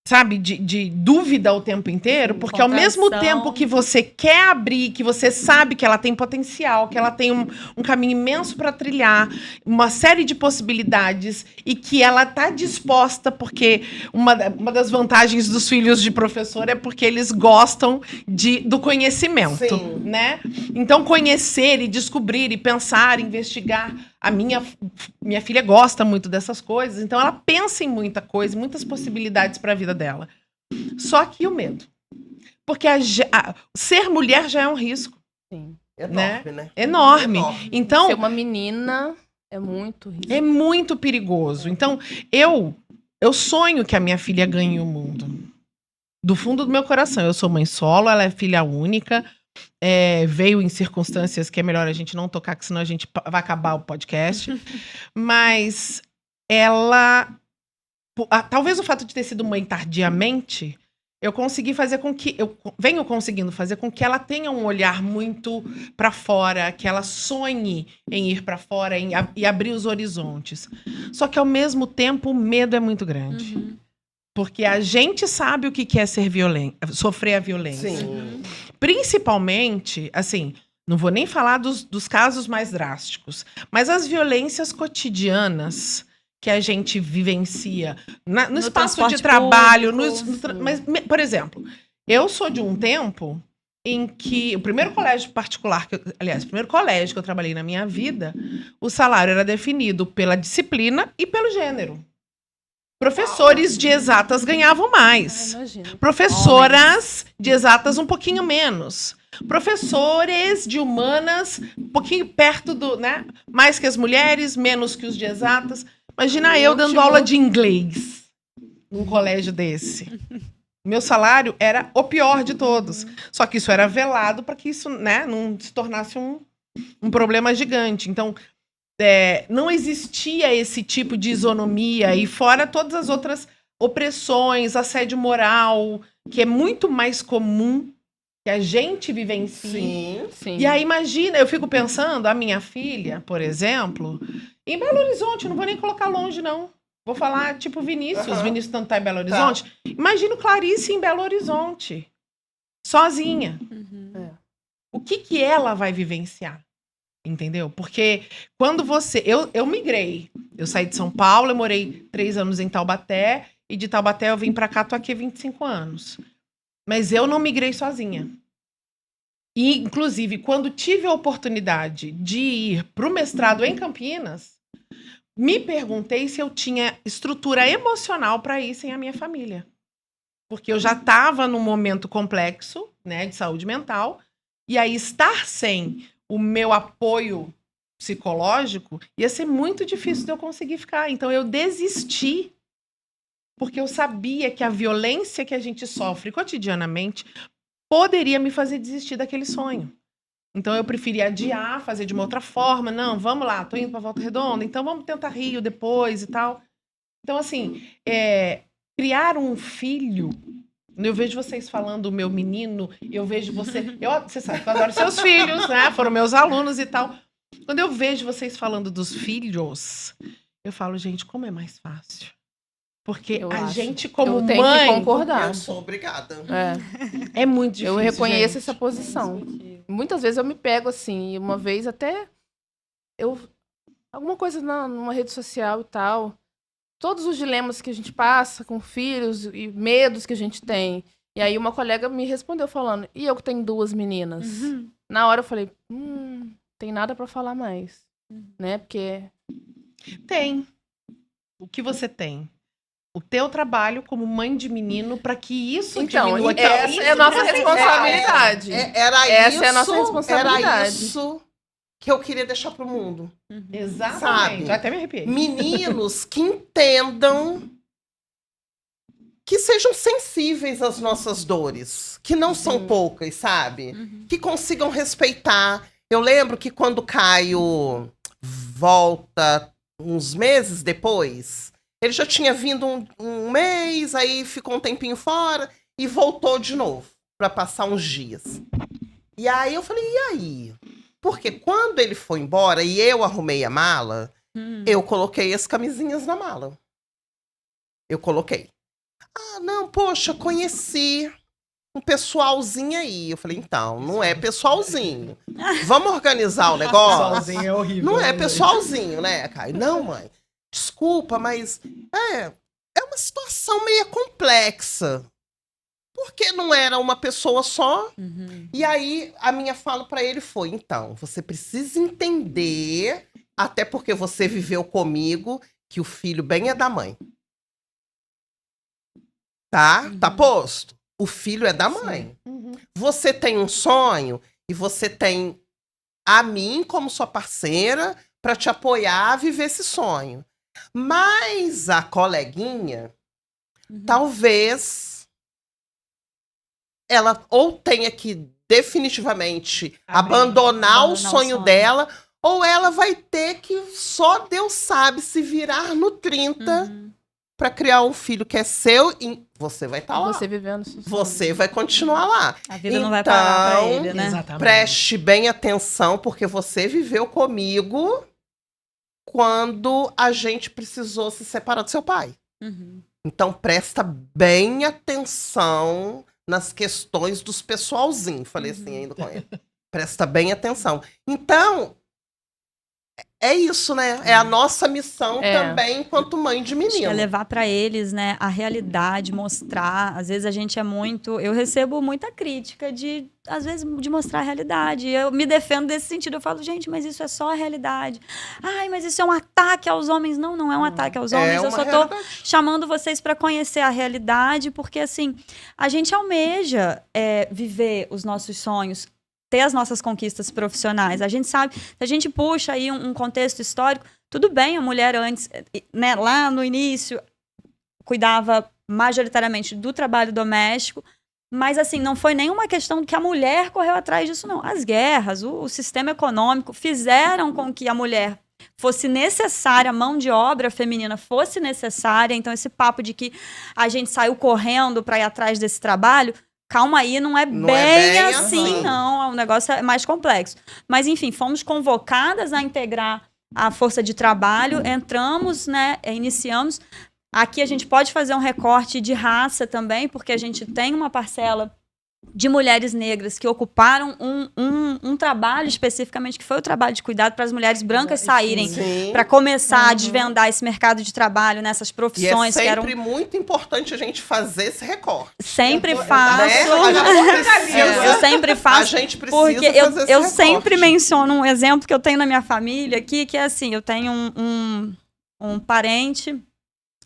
sabe, de dúvida o tempo inteiro, porque ao mesmo Contradição. tempo que você quer abrir, que você sabe que ela tem potencial, que ela tem um caminho imenso para trilhar, uma série de possibilidades, e que ela tá disposta, porque uma das vantagens dos filhos de professor é porque eles gostam do conhecimento, Sim. né? Então, conhecer e descobrir e pensar, investigar. A minha filha gosta muito dessas coisas, então ela pensa em muita coisa, muitas possibilidades para a vida dela. Só que o medo. Porque ser mulher já é um risco Sim. Enorme, né? enorme. Enorme. Então, Ser uma menina é muito risco. é muito perigoso. Então, eu sonho que a minha filha ganhe o mundo. Do fundo do meu coração. Eu sou mãe solo, ela é filha única. Veio em circunstâncias que é melhor a gente não tocar, que senão a gente vai acabar o podcast. Mas ela... talvez o fato de ter sido mãe tardiamente, eu venho conseguindo fazer com que ela tenha um olhar muito para fora, que ela sonhe em ir para fora e abrir os horizontes. Só que ao mesmo tempo o medo é muito grande. Uhum. Porque a gente sabe o que é sofrer a violência. Sim. Principalmente, assim, não vou nem falar dos casos mais drásticos, mas as violências cotidianas que a gente vivencia no espaço de transporte trabalho. público, Mas, por exemplo, eu sou de um tempo em que o primeiro colégio particular, o primeiro colégio que eu trabalhei na minha vida, o salário era definido pela disciplina e pelo gênero. Professores de exatas ganhavam mais. Imagina. Professoras de exatas um pouquinho menos. Professores de humanas um pouquinho perto do, né? Mais que as mulheres, menos que os de exatas. Imagina eu dando aula de inglês num colégio desse. Meu salário era o pior de todos. Só que isso era velado para que isso, né, não se tornasse um problema gigante. Então, não existia esse tipo de isonomia, e fora todas as outras opressões, assédio moral, que é muito mais comum que a gente vivencie. Sim. Sim. E aí, imagina, eu fico pensando, a minha filha, por exemplo, em Belo Horizonte, não vou nem colocar longe, não. Vou falar, tipo, Vinícius. Aham. Vinícius não tá em Belo Horizonte. Imagino Clarice em Belo Horizonte, sozinha. Uhum. O que ela vai vivenciar? Entendeu? Porque quando você... Eu migrei. Eu saí de São Paulo, eu morei 3 anos em Taubaté, e de Taubaté eu vim pra cá, tô aqui há 25 anos. Mas eu não migrei sozinha. E, inclusive, quando tive a oportunidade de ir pro mestrado em Campinas, me perguntei se eu tinha estrutura emocional para ir sem a minha família. Porque eu já estava num momento complexo, né, de saúde mental, e aí estar sem o meu apoio psicológico ia ser muito difícil de eu conseguir ficar. Então eu desisti, porque eu sabia que a violência que a gente sofre cotidianamente poderia me fazer desistir daquele sonho. Então eu preferi adiar, fazer de uma outra forma. Não, vamos lá, tô indo para Volta Redonda, então vamos tentar Rio depois e tal. Então, assim, criar um filho... Eu vejo vocês falando, meu menino, eu vejo você... Você sabe que eu adoro seus filhos, né? Foram meus alunos e tal. Quando eu vejo vocês falando dos filhos, eu falo, gente, como é mais fácil. Porque Eu a acho. gente, como Eu tenho mãe, que concordar. Eu sou obrigada. É. é muito difícil. Eu reconheço gente. essa posição. Muitas vezes eu me pego assim, e uma vez até alguma coisa numa rede social e tal. Todos os dilemas que a gente passa com filhos e medos que a gente tem. E aí uma colega me respondeu falando, e eu que tenho 2 meninas? Uhum. Na hora eu falei, tem nada pra falar mais. Né? Porque Tem. O que você tem? O teu trabalho como mãe de menino para que isso diminua. essa é a nossa responsabilidade. Essa é a nossa responsabilidade. Era isso que eu queria deixar pro mundo. Exatamente. Sabe? Já até me arrepiei. Meninos que entendam, que sejam sensíveis às nossas dores, que não são poucas, sabe? Uhum. Que consigam respeitar. Eu lembro que quando o Caio volta uns meses depois, ele já tinha vindo um mês, aí ficou um tempinho fora e voltou de novo para passar uns dias. E aí eu falei, e aí? Porque quando ele foi embora e eu arrumei a mala, eu coloquei as camisinhas na mala. Eu coloquei. Ah, não, Não, poxa, conheci um pessoalzinho aí. Eu falei, então, não é pessoalzinho. Vamos organizar o negócio? Pessoalzinho é horrível. Não é né, pessoalzinho, né, Caio? Não, mãe. Desculpa, mas é uma situação meio complexa. Porque não era uma pessoa só. Uhum. E aí, a minha fala pra ele foi, então, você precisa entender, até porque você viveu comigo, que o filho bem é da mãe. Tá? Tá posto? O filho é da mãe. Uhum. Você tem um sonho e você tem a mim como sua parceira pra te apoiar a viver esse sonho. Mas a coleguinha, talvez ela ou tenha que definitivamente abandonar o sonho dela, ou ela vai ter que, só Deus sabe, se virar no 30 pra criar um filho que é seu e você vai estar lá. Você vivendo isso. Você vai continuar lá. A vida não vai parar pra ele, né? Exatamente. Preste bem atenção, porque você viveu comigo quando a gente precisou se separar do seu pai. Uhum. Então presta bem atenção nas questões dos pessoalzinhos. Falei assim ainda com ele. Presta bem atenção. Então, é isso, né? É a nossa missão também enquanto mãe de Acho que é menino. levar pra eles, né, a realidade, mostrar. Às vezes a gente é muito. Eu recebo muita crítica às vezes, de mostrar a realidade. Eu me defendo desse sentido. Eu falo, gente, mas isso é só a realidade. Ai, mas isso é um ataque aos homens. Não, não é um ataque aos homens. Eu uma só tô realidade. chamando vocês para conhecer a realidade, porque assim, a gente almeja viver os nossos sonhos, ter as nossas conquistas profissionais. A gente sabe, se a gente puxa aí um contexto histórico, tudo bem, a mulher antes, né, lá no início, cuidava majoritariamente do trabalho doméstico, mas assim, não foi nenhuma questão que a mulher correu atrás disso, não. As guerras, o sistema econômico fizeram com que a mulher fosse necessária, a mão de obra feminina fosse necessária. Então, esse papo de que a gente saiu correndo para ir atrás desse trabalho, calma aí, não é bem assim, não. O negócio é mais complexo. Mas, enfim, fomos convocadas a integrar a força de trabalho, entramos, né, iniciamos. Aqui a gente pode fazer um recorte de raça também, porque a gente tem uma parcela de mulheres negras que ocuparam um trabalho especificamente, que foi o trabalho de cuidado para as mulheres brancas saírem, para começar a desvendar esse mercado de trabalho nessas profissões. E é que eram... sempre muito importante a gente fazer esse recorte. Sempre faço. Eu sempre faço. A gente precisa porque fazer esse eu recorte. sempre menciono um exemplo que eu tenho na minha família aqui, que é assim, eu tenho um parente,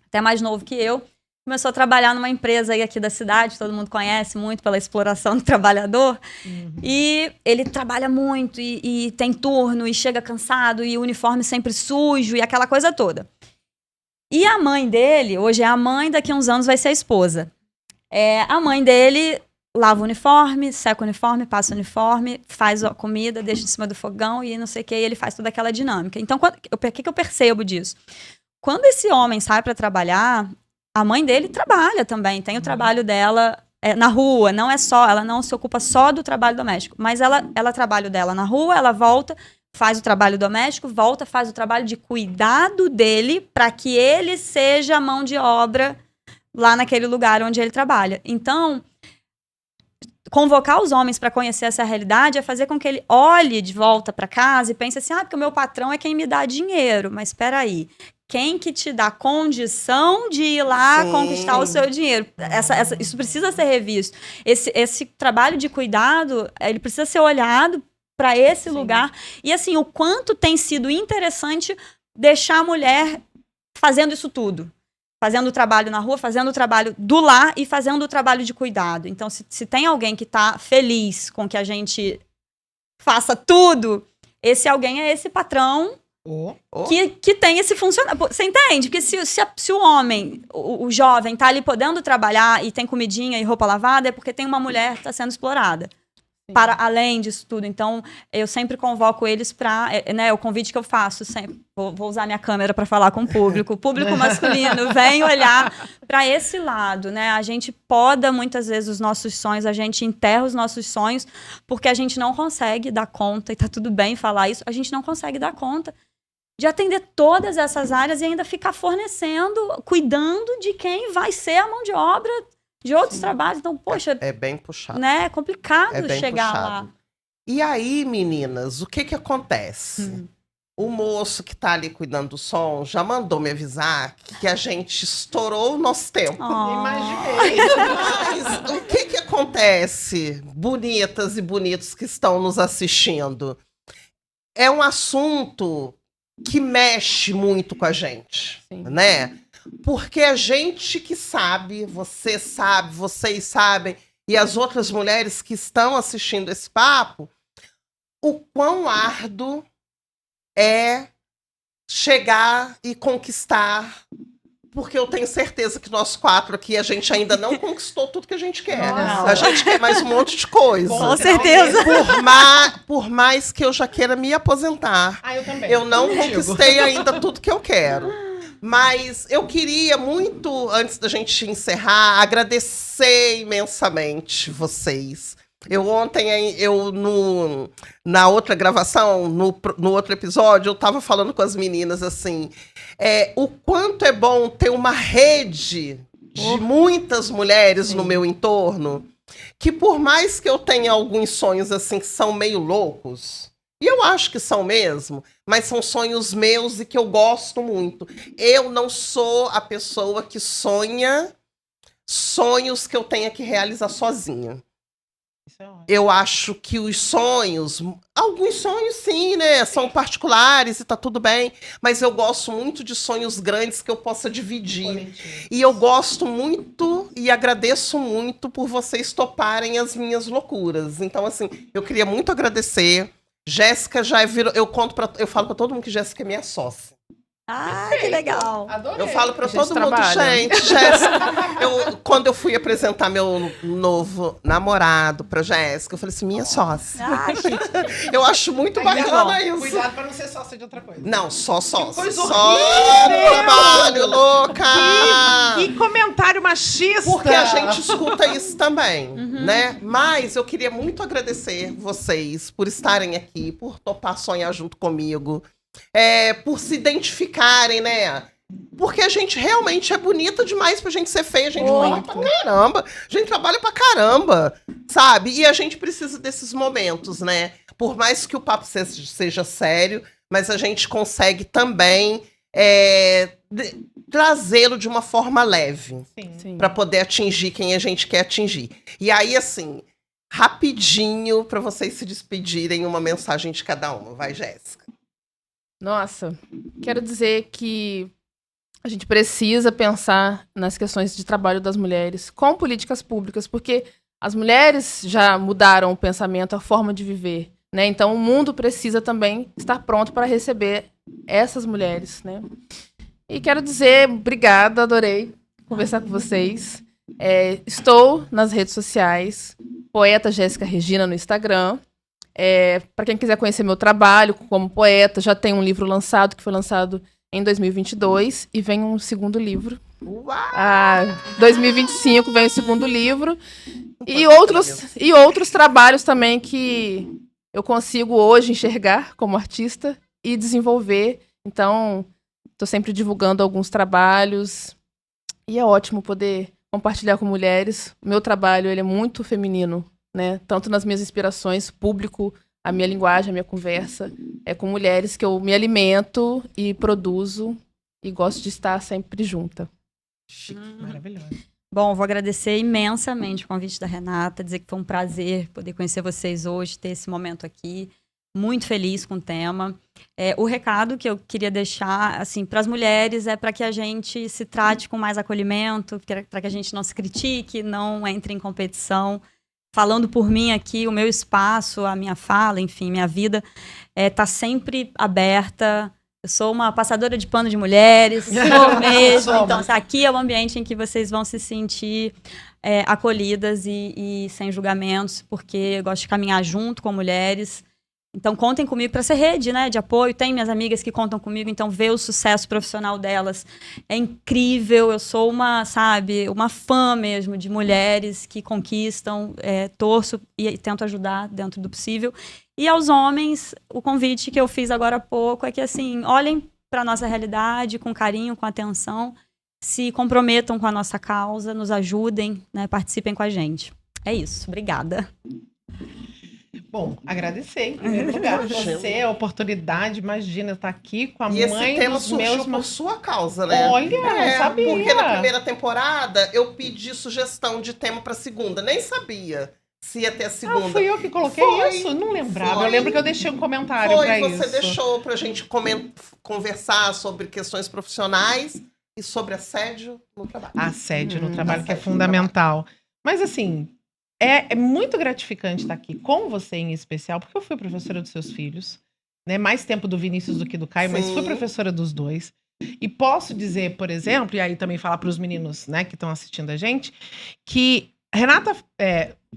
até mais novo que eu, começou a trabalhar numa empresa aí aqui da cidade, todo mundo conhece muito pela exploração do trabalhador. E ele trabalha muito e tem turno e chega cansado e o uniforme sempre sujo e aquela coisa toda. E a mãe dele, hoje é a mãe, daqui a uns anos vai ser a esposa. A mãe dele lava o uniforme, seca o uniforme, passa o uniforme, faz a comida, deixa em cima do fogão e não sei o que, e ele faz toda aquela dinâmica. Então, o que eu percebo disso? Quando esse homem sai para trabalhar, a mãe dele trabalha também, tem o trabalho dela na rua, não é só, ela não se ocupa só do trabalho doméstico, mas ela trabalha o dela na rua, ela volta, faz o trabalho doméstico, volta, faz o trabalho de cuidado dele para que ele seja a mão de obra lá naquele lugar onde ele trabalha. Então, convocar os homens para conhecer essa realidade é fazer com que ele olhe de volta para casa e pense assim, porque o meu patrão é quem me dá dinheiro, mas espera aí. Quem que te dá condição de ir lá conquistar o seu dinheiro? Isso precisa ser revisto. Esse trabalho de cuidado, ele precisa ser olhado para esse lugar. E assim, o quanto tem sido interessante deixar a mulher fazendo isso tudo. Fazendo o trabalho na rua, fazendo o trabalho do lar e fazendo o trabalho de cuidado. Então, se tem alguém que está feliz com que a gente faça tudo, esse alguém é esse patrão que tem esse funcionário. Você entende? Porque se o homem, o jovem, tá ali podendo trabalhar e tem comidinha e roupa lavada, é porque tem uma mulher que está sendo explorada. Para além disso tudo. Então, eu sempre convoco eles para, né, o convite que eu faço, sempre, vou usar minha câmera para falar com o público masculino, vem olhar para esse lado, né? A gente poda muitas vezes os nossos sonhos, a gente enterra os nossos sonhos, porque a gente não consegue dar conta, e tá tudo bem falar isso, a gente não consegue dar conta de atender todas essas áreas e ainda ficar fornecendo, cuidando de quem vai ser a mão de obra de outros trabalhos. Então, poxa, É bem puxado. né? É complicado É bem chegar puxado. lá. E aí, meninas, o que que acontece? O moço que tá ali cuidando do som já mandou me avisar que a gente estourou o nosso tempo. Oh. Imaginei. Mas o que que acontece, bonitas e bonitos que estão nos assistindo? É um assunto que mexe muito com a gente, Sim. né? Porque a gente que sabe, você sabe, vocês sabem, e as outras mulheres que estão assistindo esse papo, o quão árduo é chegar e conquistar. Porque eu tenho certeza que nós 4 aqui, a gente ainda não conquistou tudo que a gente quer. Nossa. A gente quer mais um monte de coisa. Com certeza. Por mais que eu já queira me aposentar, Ah, eu também. eu não Contigo. conquistei ainda tudo que eu quero. Mas eu queria muito, antes da gente encerrar, agradecer imensamente vocês. Na outra gravação, no outro episódio, eu tava falando com as meninas assim, o quanto é bom ter uma rede de muitas mulheres no meu entorno, que por mais que eu tenha alguns sonhos assim que são meio loucos, e eu acho que são mesmo, mas são sonhos meus e que eu gosto muito. Eu não sou a pessoa que sonha sonhos que eu tenha que realizar sozinha. Isso é ótimo. Eu acho que os sonhos, alguns sonhos sim, né, são particulares e tá tudo bem, mas eu gosto muito de sonhos grandes que eu possa dividir. Coletivo. E eu gosto muito e agradeço muito por vocês toparem as minhas loucuras. Então, assim, eu queria muito agradecer. Jéssica já virou. Eu falo pra todo mundo que Jéssica é minha sócia. Ah, que legal. Adorei. Eu falo pra A gente todo mundo, trabalha. gente, Jéssica. Quando eu fui apresentar meu novo namorado pra Jéssica, eu falei assim, minha sócia. Ah, que Eu acho muito bacana isso. Cuidado pra não ser sócia de outra coisa. Não, só sócia. coisa Só horrível! trabalho, louca! Que comentário machista! Porque a gente escuta isso também, né? Mas eu queria muito agradecer vocês por estarem aqui, por topar sonhar junto comigo, por se identificarem, né? Porque a gente realmente é bonita demais pra gente ser feia, a gente fala pra caramba, a gente trabalha pra caramba, sabe? E a gente precisa desses momentos, né? Por mais que o papo seja sério, mas a gente consegue também trazê-lo de uma forma leve. Sim. Pra poder atingir quem a gente quer atingir. E aí, assim, rapidinho, pra vocês se despedirem, uma mensagem de cada uma. Vai, Jéssica. Nossa, quero dizer que a gente precisa pensar nas questões de trabalho das mulheres com políticas públicas, porque as mulheres já mudaram o pensamento, a forma de viver, né? Então, o mundo precisa também estar pronto para receber essas mulheres, né? E quero dizer obrigada, adorei conversar com vocês. Estou nas redes sociais, Poeta Jéssica Regina no Instagram. Para quem quiser conhecer meu trabalho como poeta, já tem um livro lançado, que foi lançado em 2022, e vem um segundo livro. Uau! 2025 vem o segundo livro. E outros trabalhos também que eu consigo hoje enxergar como artista e desenvolver. Então, estou sempre divulgando alguns trabalhos. E é ótimo poder compartilhar com mulheres. O meu trabalho ele é muito feminino, né? Tanto nas minhas inspirações, público, a minha linguagem, a minha conversa. É com mulheres que eu me alimento e produzo e gosto de estar sempre junta. Maravilhoso. Bom, vou agradecer imensamente o convite da Renata, dizer que foi um prazer poder conhecer vocês hoje, ter esse momento aqui. Muito feliz com o tema. O recado que eu queria deixar assim, para as mulheres é para que a gente se trate com mais acolhimento, para que a gente não se critique, não entre em competição. Falando por mim aqui, o meu espaço, a minha fala, enfim, minha vida está sempre aberta. Eu sou uma passadora de pano de mulheres, sou mesmo. Então, aqui é o ambiente em que vocês vão se sentir acolhidas e sem julgamentos, porque eu gosto de caminhar junto com mulheres. Então, contem comigo para ser rede, né, de apoio. Tem minhas amigas que contam comigo, então ver o sucesso profissional delas é incrível. Eu sou uma fã mesmo de mulheres que conquistam, torço e tento ajudar dentro do possível. E aos homens, o convite que eu fiz agora há pouco é que, assim, olhem para a nossa realidade com carinho, com atenção se comprometam com a nossa causa, nos ajudem, né, participem com a gente. É isso, obrigada. Bom, agradecer em primeiro lugar você, a oportunidade, imagina, estar aqui com a E mãe esse tema dos surgiu meus... por sua causa, né? Olha, não sabia. Porque na primeira temporada eu pedi sugestão de tema pra segunda. Nem sabia se ia ter a segunda. Ah, fui eu que coloquei Foi, isso? Não lembrava. foi. Eu lembro que eu deixei um comentário pra Você isso. deixou pra gente conversar sobre questões profissionais e sobre assédio no trabalho. Assédio no trabalho, que é assédio no fundamental. Mas assim, é muito gratificante estar aqui com você em especial, porque eu fui professora dos seus filhos, né? Mais tempo do Vinícius do que do Caio, mas Sim. fui professora dos dois. E posso dizer, por exemplo, e aí também falar para os meninos, né, que estão assistindo a gente, que Renata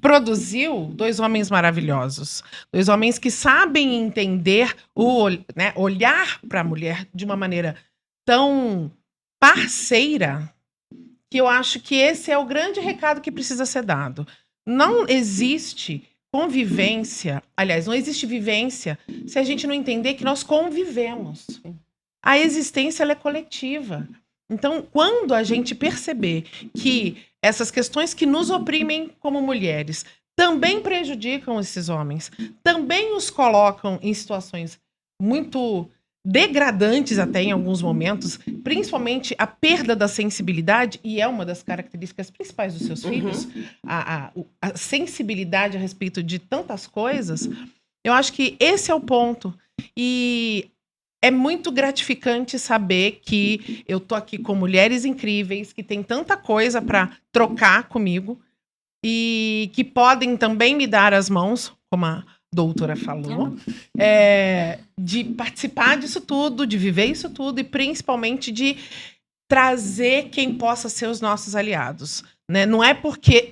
produziu 2 homens maravilhosos. 2 homens que sabem entender, né, olhar para a mulher de uma maneira tão parceira, que eu acho que esse é o grande recado que precisa ser dado. Não existe convivência, aliás, não existe vivência se a gente não entender que nós convivemos. A existência ela é coletiva. Então, quando a gente perceber que essas questões que nos oprimem como mulheres também prejudicam esses homens, também os colocam em situações muito degradantes até em alguns momentos, principalmente a perda da sensibilidade, e é uma das características principais dos seus filhos, a sensibilidade a respeito de tantas coisas, eu acho que esse é o ponto. E é muito gratificante saber que eu tô aqui com mulheres incríveis, que têm tanta coisa para trocar comigo e que podem também me dar as mãos, como a doutora falou, de participar disso tudo, de viver isso tudo e principalmente de trazer quem possa ser os nossos aliados, né? Não é porque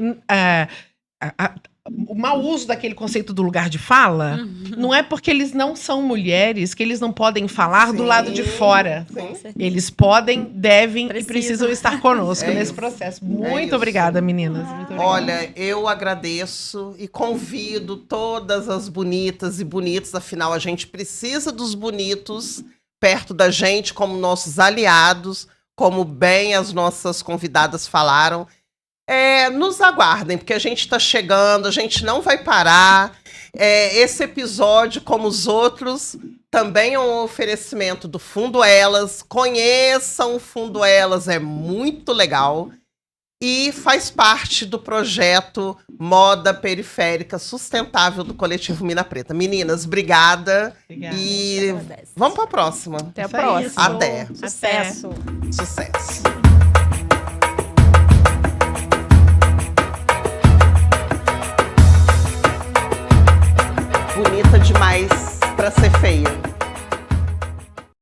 o mau uso daquele conceito do lugar de fala, não é porque eles não são mulheres que eles não podem falar do lado de fora. Sim. Eles podem, devem e Precisam. precisam estar conosco É nesse isso. processo. É Muito isso. obrigada, meninas. Muito obrigada. Olha, eu agradeço e convido todas as bonitas e bonitos, afinal a gente precisa dos bonitos perto da gente como nossos aliados, como bem as nossas convidadas falaram. Nos aguardem, porque a gente está chegando, a gente não vai parar. Esse episódio, como os outros, também é um oferecimento do Fundo Elas. Conheçam o Fundo Elas, é muito legal. E faz parte do projeto Moda Periférica Sustentável do Coletivo Mina Preta. Meninas, obrigada. Obrigada. E vamos para a próxima. Até a Isso próxima. aí. Até. Sucesso. Sucesso. Bonita demais.